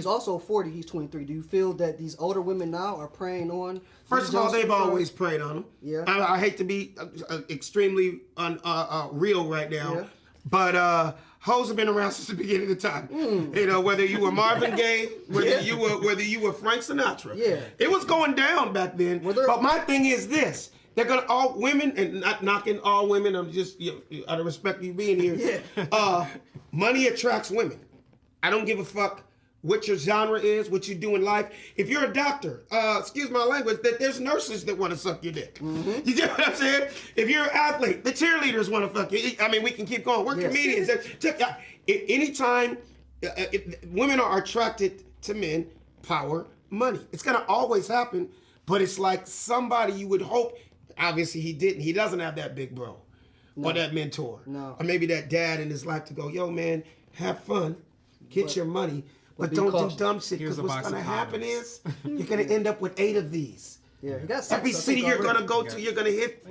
he's also 40. He's 23. Do you feel that these older women now are preying on? First of all, they've always preyed on them. Yeah. I hate to be extremely real right now, Yeah. but hoes have been around since the beginning of time. You know, whether you were Marvin Gaye, whether you were Frank Sinatra. Yeah. It was going down back then. But my thing is this. They're gonna all women, and not knocking all women. I'm just out of respect for you being here. Yeah. Money attracts women. I don't give a fuck what your genre is, what you do in life. If you're a doctor, excuse my language, that there's nurses that want to suck your dick. You get what I'm saying? If you're an athlete, the cheerleaders want to fuck you. I mean, we can keep going. We're comedians. Anytime women are attracted to men, power, money. It's gonna always happen, but it's like somebody you would hope. Obviously, he didn't. He doesn't have that big bro or that mentor. No. Or maybe that dad in his life to go, yo, man, have fun, get your money, but don't do dumb shit. Because what's going to happen is you're going to end up with 8 of these. Yeah, he got Every city you're going to go to, you're going to hit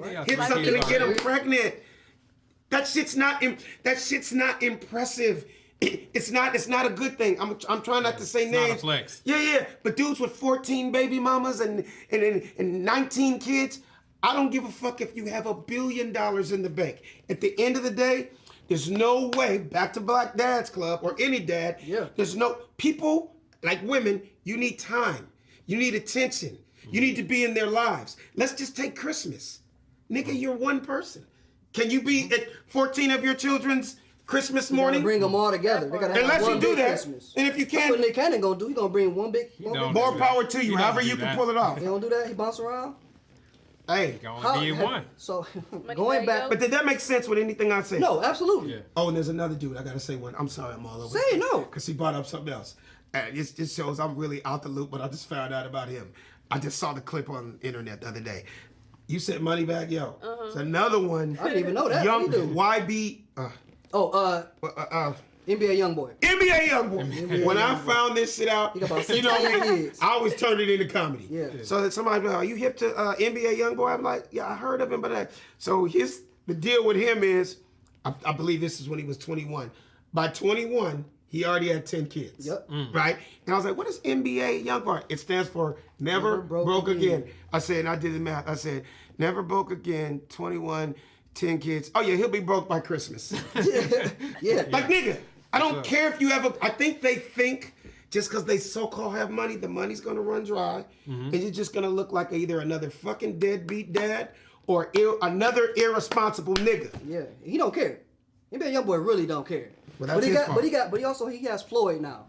something to get them pregnant. That shit's not impressive. It's not a good thing. I'm trying not to say names. Not a flex. Yeah. But dudes with 14 baby mamas and 19 kids, I don't give a fuck if you have $1 billion in the bank. At the end of the day, there's no way, back to Black Dads Club or any dad, there's no, people like women, you need time. You need attention. You need to be in their lives. Let's just take Christmas. Nigga, you're one person. Can you be at 14 of your children's Christmas morning? Bring them all together. They gotta have Unless one you do big that, Christmas. and if you That's can, what Nick Cannon gonna do. He gonna bring one big. more power to you. However you can pull it off. He don't do that. He bounce around. Hey, Only be one. So going back, but did that make sense with anything I said? no, absolutely. Yeah. Oh, and there's another dude. I gotta say one. I'm sorry, I'm all over. Say no. Because he brought up something else. This just shows I'm really out the loop, but I just found out about him. I just saw the clip on the internet the other day. You said Moneybag Yo. It's another one. I didn't even know that. Young What he do? YB. NBA Youngboy. NBA Youngboy. When I found this shit out, He got about you know 16 me, kids. I always turned it into comedy. Yeah. So that somebody be like, are you hip to NBA Youngboy? I'm like, yeah, I heard of him, but so the deal with him is, I believe this is when he was 21. By 21, he already had 10 kids. Yep. Right? And I was like, what is NBA Youngboy? It stands for Never Broke Again. I said, and I did the math. I said, Never Broke Again, 21, 10 kids. Oh yeah, he'll be broke by Christmas. Yeah. Like, nigga, I don't care if you have I think they think just because they so-called have money, the money's going to run dry. And you're just going to look like either another fucking deadbeat dad or another irresponsible nigga. Yeah. He don't care. NBA Youngboy really don't care. Well, that's his fault. But he has Floyd now.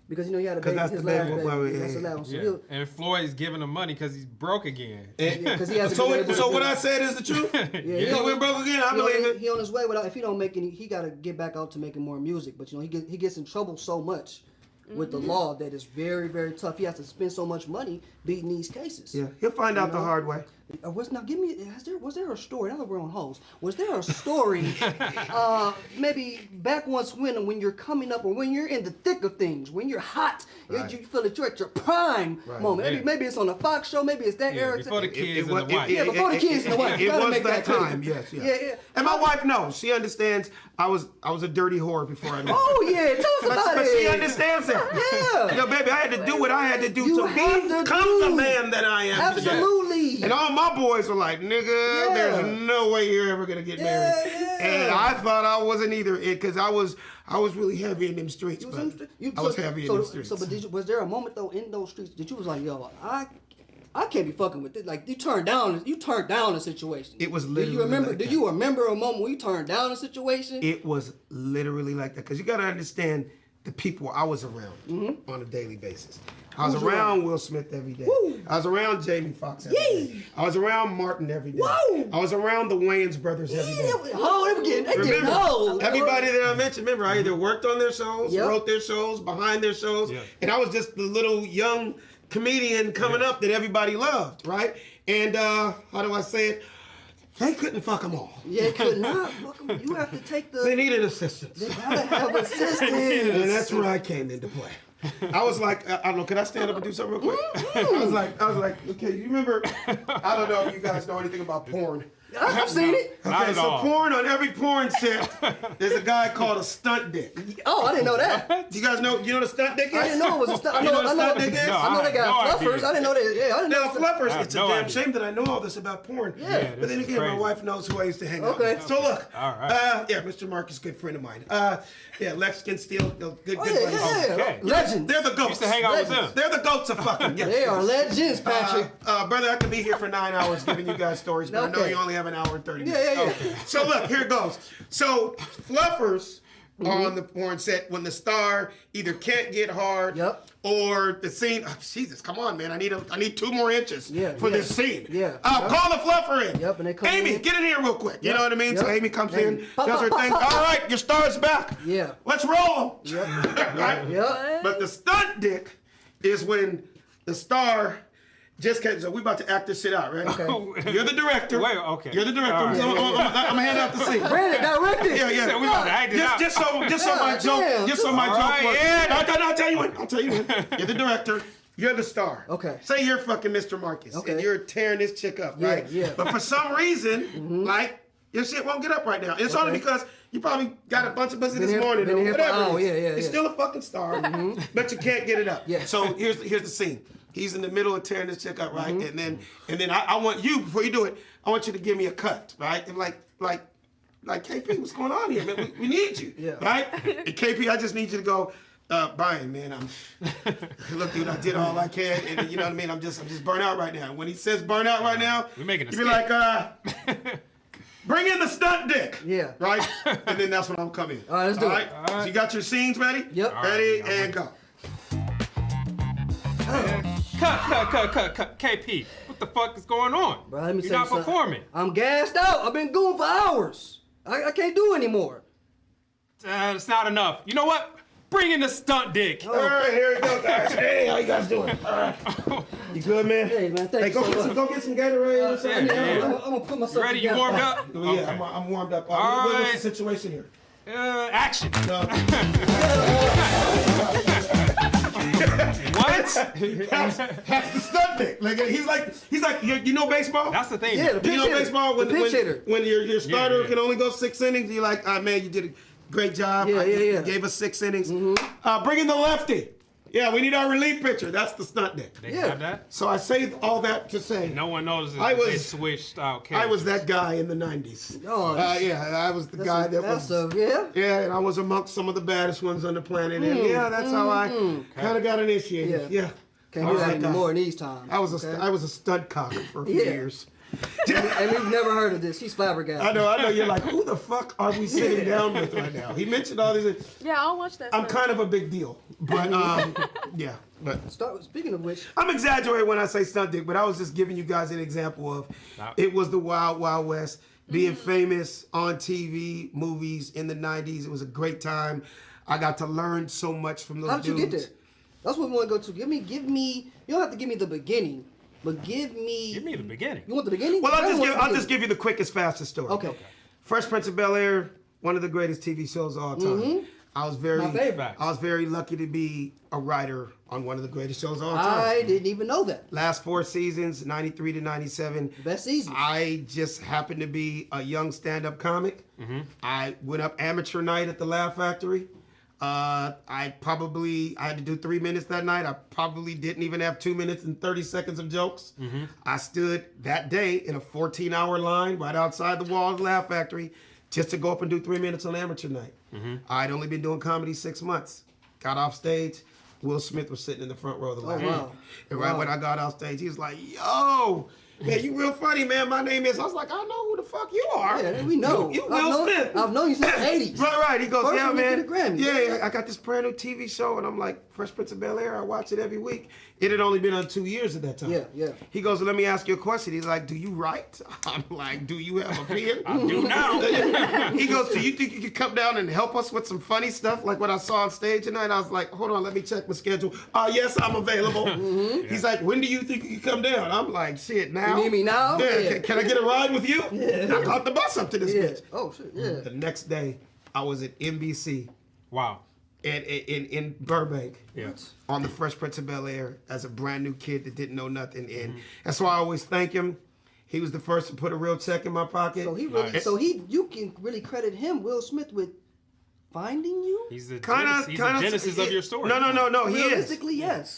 Because he had a baby. That's his the last baby. baby. That's the last one. So Yeah. And Floyd is giving him money because he's broke again. because he has. So what I said is the truth? He went broke again, I believe it. He on his way without. If he don't make any, he got to get back out to making more music. But he gets in trouble so much with the law that it's very, very tough. He has to spend so much money beating these cases. Yeah, he'll find out the hard way. Was there a story? Now that we're on hoes, was there a story? Maybe back once when you're coming up or when you're in the thick of things, when you're hot, you feel that you're at your prime moment. Yeah. Maybe it's on a Fox show, maybe it's that era. Before the kids and the wife. Before the kids and the wife. It Gotta was make that clear. time, yes. Yeah. And my wife knows. She understands. I was a dirty whore before I met her. Oh yeah, tell us about But it. she understands it. Yeah. Yo, baby, I had to do what I had to do You to have to become the do. man that I am today. Absolutely. And all my boys were like, nigga, there's no way you're ever gonna get married. Yeah. And I thought I wasn't either, because I was really heavy in them streets. I was heavy in them streets. But was there a moment though in those streets that you was like, yo, I can't be fucking with this. Like you turned down a situation. It was literally. Do you remember a moment where you turned down a situation? It was literally like that, because you gotta understand the people I was around on a daily basis. I was around Will Smith every day. Woo. I was around Jamie Foxx every day. I was around Martin every day. Woo. I was around the Wayans brothers every day. Oh, they getting old. Everybody that I mentioned, remember, I either worked on their shows, wrote their shows, behind their shows, and I was just the little young comedian coming up that everybody loved, right? And how do I say it? They couldn't fuck them all. Yeah, could not. You have to take the. They needed assistance. They gotta have assistance. And that's where I came into play. I was like, I don't know, can I stand up and do something real quick? I was like, okay, you remember, I don't know if you guys know anything about porn, I've seen it. Not Okay, at so all. porn on every porn set, there's a guy called a stunt dick. Oh, I didn't know that. You guys know? You know what a stunt dick is? I didn't know it was a stunt. You know what a stunt dick is? No, I know they got no fluffers. idea. I didn't know that. Yeah, I didn't know. Now, fluffers, have it's a no damn idea. shame that I know all this about porn. Yeah. But then This is again, my crazy. wife knows who I used to hang out Okay. with. So look, All right. yeah, Mr. Mark is a good friend of mine. Yeah, Lex can steal, good Oh, buddies. yeah. Okay. Legends. They're the goats. Used to hang out with Legends. them. They're the goats of fucking. Yes. They are legends, Patrick. Brother, I could be here for 9 hours giving you guys stories, but I know Okay. you only have an hour and 30 minutes. Yeah. So look, here it goes. So fluffers on the porn set when the star either can't get hard Yep. or the scene. Oh, Jesus, come on, man! I need 2 more inches for this scene. Yeah. Call the fluffer in. Yep, and they come Amy, in. get in here real quick. You know what I mean? So Yep. Amy comes Amy. in, Pop, does her pop, thing. pop, pop. All right, your star's back. Yeah. Let's roll 'em. Yep. Right? Yep. But the stunt dick is when the star just can't. So we about to act this shit out, right? Okay. You're the director. Wait, okay. You're the director. All right. I'm gonna hand out the scene. Brandon, directed. Yeah. So we about to act it out. Just so my God joke, damn. just so my All joke right, works. yeah. I'll tell you what. I'll tell you what. You're the director. You're the star. Okay. Say you're fucking Mr. Marcus, Okay. and you're tearing this chick up, Yeah, right? yeah. But for some reason, like your shit won't get up right now. It's only Okay. because you probably got a bunch of pussy Been this here- morning been or here for whatever. an hour. it is. Yeah, You're yeah. still a fucking star, but you can't get it up. Yeah. So here's the scene. He's in the middle of tearing this chick up, right? Mm-hmm. And then I want you, before you do it, I want you to give me a cut, right? And like KP, what's going on here, man? We need you, Yeah. right? And KP, I just need you to go, Brian, man, look, dude, I did all I can, and you know what I mean? I'm just burnt out right now. When he says burnt out right now, We're making a you be skit. like, bring in the stunt dick. Yeah. Right? And then that's when I'm coming. All right, let's do it. All right? So you got your scenes ready? Yep. All Ready, right, and go. Cut. KP, what the fuck is going on? Bro, let me You're tell not you something. performing. I'm gassed out. I've been going for hours. I can't do anymore. It's not enough. You know what? Bring in the stunt dick. All right, here we go, guys. Hey, how you guys doing? All right. You good, man? Hey, man, thank you go so get much. some, go get some Gatorade or something. yeah. I'm gonna put myself Ready? You together. warmed up? Yeah, I'm warmed up. All What's right. the situation here? Action. What? What? That's the stunt dick. Like he's like you know baseball? That's the thing. Yeah, the You know pinch hitter. baseball The pinch hitter. when your starter yeah. can only go 6 innings, you're like, man, you did a great job. Yeah. You gave us 6 innings. Bring in the lefty. Yeah, we need our relief pitcher. That's the stunt dick. They Yeah. have that. So I say all that to say No one notices. I that they was- switched out. I was that guy in the 90s. Oh, Yeah, I was the guy that that's was. yeah. Yeah, and I was amongst some of the baddest ones on the planet. And yeah, that's how I kind of got initiated. Yeah. Yeah. Can't I do was that that guy. anymore in these times. I was okay? I was a stunt cocker for a few Yeah. years. And we've never heard of this. He's flabbergasted. I know. You're like, who the fuck are we sitting down with right now? He mentioned all these. Yeah, I'll watch that. I'm first. kind of a big deal, but yeah. But Speaking of which, I'm exaggerating when I say stunt dick, but I was just giving you guys an example of it was the Wild Wild West, being famous on TV, movies in the 90s. It was a great time. I got to learn so much from those how did you dudes. get there? That's what we want to go to. Give me. You don't have to give me the beginning, but give me. Give me the beginning. You want the beginning? Well, Everyone wants the I'll just beginning. give you the quickest, fastest story. Okay. Fresh Prince of Bel-Air, one of the greatest TV shows of all time. I was very, My favorite. I was very lucky to be a writer on one of the greatest shows of all time. I didn't even know that. Last 4 seasons, 93 to 97. Best season. I just happened to be a young stand-up comic. I went up amateur night at the Laugh Factory. I had to do 3 minutes that night. I probably didn't even have 2 minutes and 30 seconds of jokes. I stood that day in a 14-hour line right outside the wall of the Laugh Factory just to go up and do 3 minutes on amateur night. I'd only been doing comedy 6 months. Got off stage. Will Smith was sitting in the front row of the Laugh wow. Factory. And right when I got off stage, he was like, yo, man, you real funny, man. My name is. I was like, I know who the fuck you are. Yeah, we know. You Will Smith. I've known you since the 80s. Right. He goes, First yeah, one to man. get a Grammy. Yeah, I got this brand new TV show, and I'm like, Fresh Prince of Bel-Air. I watch it every week. It had only been on 2 years at that time. Yeah. He goes, let me ask you a question. He's like, do you write? I'm like, do you have a pen? I do now. He goes, do you think you could come down and help us with some funny stuff like what I saw on stage tonight? I was like, hold on, let me check my schedule. Yes, I'm available. He's like, when do you think you can come down? I'm like, shit, now? You need me now? Yeah. Yeah. Can I get a ride with you? I caught the bus up to this Yeah. bitch. Oh, shit, yeah. The next day, I was at NBC Wow. in Burbank Yeah. on the Fresh Prince of Bel-Air as a brand new kid that didn't know nothing. And that's why I always thank him. He was the first to put a real check in my pocket. So he really, Nice. you can really credit him, Will Smith, with finding you. He's the Kinda- genesis of your story. No. He is. Realistically, yes.